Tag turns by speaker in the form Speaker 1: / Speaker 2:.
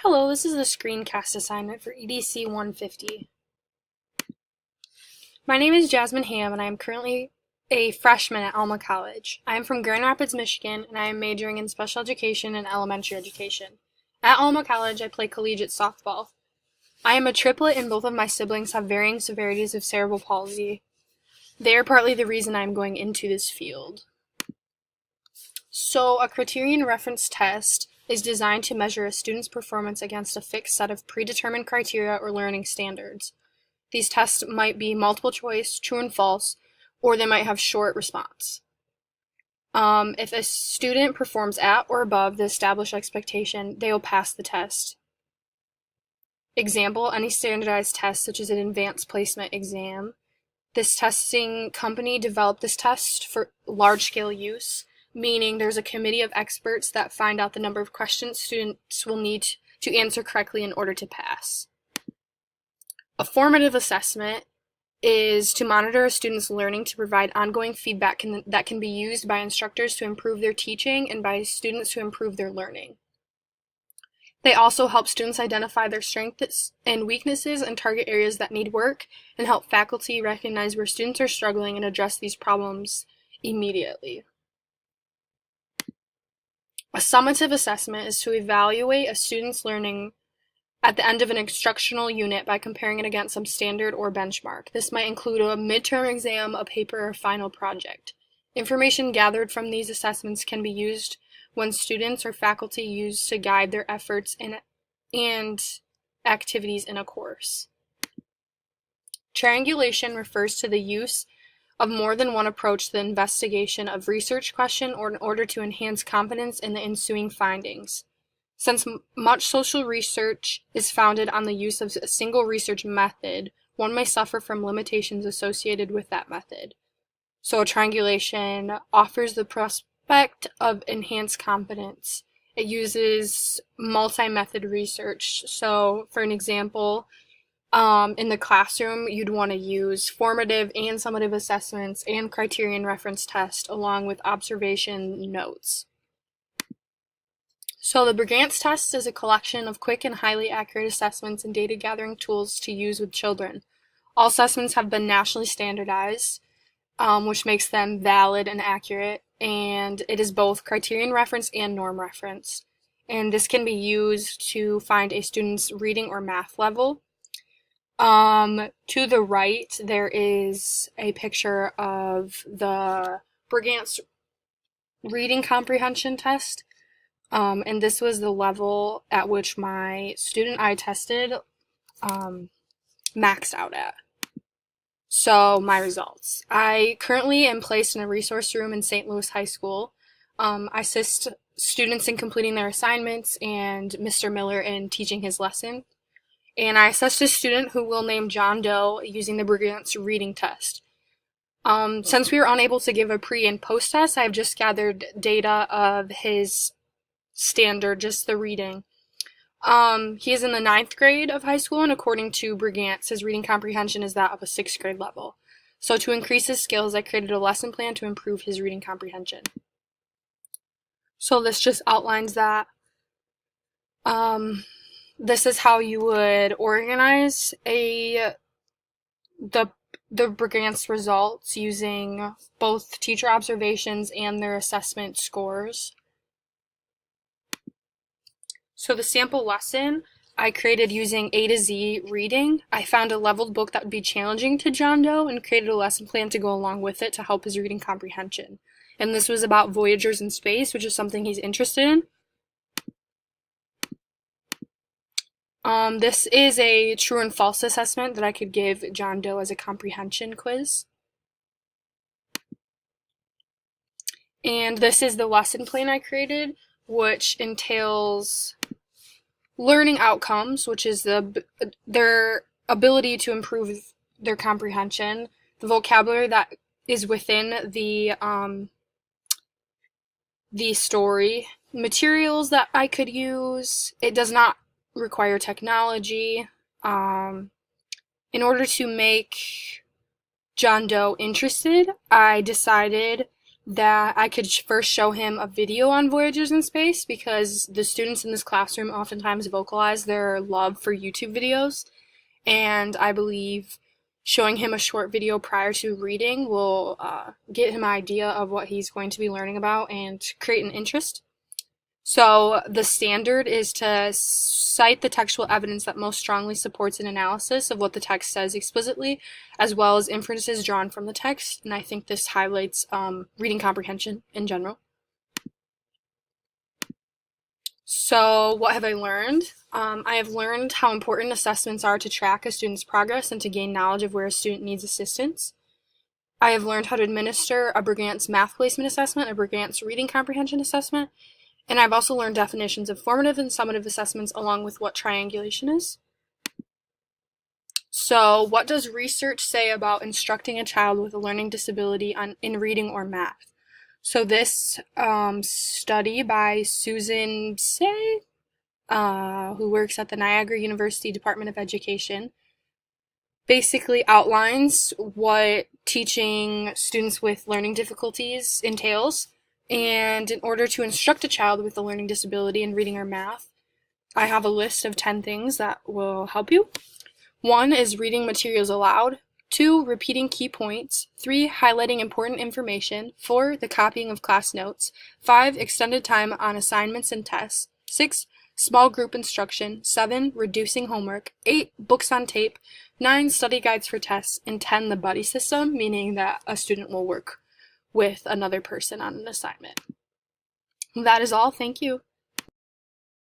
Speaker 1: Hello, this is the screencast assignment for EDC 150. My name is Jasmine Ham and I am currently a freshman at Alma College. I am from Grand Rapids, Michigan, and I am majoring in special education and elementary education. At Alma College, I play collegiate softball. I am a triplet and both of my siblings have varying severities of cerebral palsy. They are partly the reason I am going into this field. So, a criterion reference test is designed to measure a student's performance against a fixed set of predetermined criteria or learning standards. These tests might be multiple choice, true and false, or they might have short response. If a student performs at or above the established expectation, they will pass the test. Example, any standardized test such as an advanced placement exam. This testing company developed this test for large-scale use, meaning there's a committee of experts that find out the number of questions students will need to answer correctly in order to pass. A formative assessment is to monitor a student's learning to provide ongoing feedback that can be used by instructors to improve their teaching and by students to improve their learning. They also help students identify their strengths and weaknesses and target areas that need work, and help faculty recognize where students are struggling and address these problems immediately. A summative assessment is to evaluate a student's learning at the end of an instructional unit by comparing it against some standard or benchmark. This might include a midterm exam, a paper, or a final project. Information gathered from these assessments can be used when students or faculty use to guide their efforts and activities in a course. Triangulation refers to the use of more than one approach to the investigation of research question or in order to enhance confidence in the ensuing findings. Since much social research is founded on the use of a single research method, one may suffer from limitations associated with that method. So triangulation offers the prospect of enhanced confidence. It uses multi-method research. So for an example, in the classroom, you'd want to use formative and summative assessments and criterion reference test along with observation notes. So the Brigance test is a collection of quick and highly accurate assessments and data gathering tools to use with children. All assessments have been nationally standardized, which makes them valid and accurate, and it is both criterion reference and norm reference. And this can be used to find a student's reading or math level. To the right, there is a picture of the Brigance reading comprehension test. And this was the level at which my student I tested maxed out at. So my results. I currently am placed in a resource room in St. Louis High School. I assist students in completing their assignments and Mr. Miller in teaching his lesson. And I assessed a student who we'll name John Doe using the Brigance reading test. Since we were unable to give a pre and post test, I've just gathered data of his standard, just the reading. He is in the 9th grade of high school, and according to Brigance, his reading comprehension is that of a 6th grade level. So to increase his skills, I created a lesson plan to improve his reading comprehension. So this just outlines that. This is how you would organize the Brigance results using both teacher observations and their assessment scores. So the sample lesson I created using A to Z reading. I found a leveled book that would be challenging to John Doe and created a lesson plan to go along with it to help his reading comprehension. And this was about voyagers in space, which is something he's interested in. This is a true and false assessment that I could give John Doe as a comprehension quiz. And this is the lesson plan I created, which entails learning outcomes, which is their ability to improve their comprehension, the vocabulary that is within the story, materials that I could use. It does not require technology. In order to make John Doe interested, I decided that I could first show him a video on voyages in space, because the students in this classroom oftentimes vocalize their love for YouTube videos, and I believe showing him a short video prior to reading will get him an idea of what he's going to be learning about and create an interest. So the standard is to cite the textual evidence that most strongly supports an analysis of what the text says explicitly, as well as inferences drawn from the text, and I think this highlights reading comprehension in general. So what have I learned? I have learned how important assessments are to track a student's progress and to gain knowledge of where a student needs assistance. I have learned how to administer a Brigant's math placement assessment, a Brigant's reading comprehension assessment, and I've also learned definitions of formative and summative assessments along with what triangulation is. So what does research say about instructing a child with a learning disability in reading or math? So this study by Susan Say, who works at the Niagara University Department of Education, basically outlines what teaching students with learning difficulties entails. And in order to instruct a child with a learning disability in reading or math, I have a list of 10 things that will help you. 1 is reading materials aloud. 2, repeating key points. 3, highlighting important information. 4, the copying of class notes. 5, extended time on assignments and tests. 6, small group instruction. 7, reducing homework. 8, books on tape. 9, study guides for tests. And 10, the buddy system, meaning that a student will work with another person on an assignment. That is all. Thank you.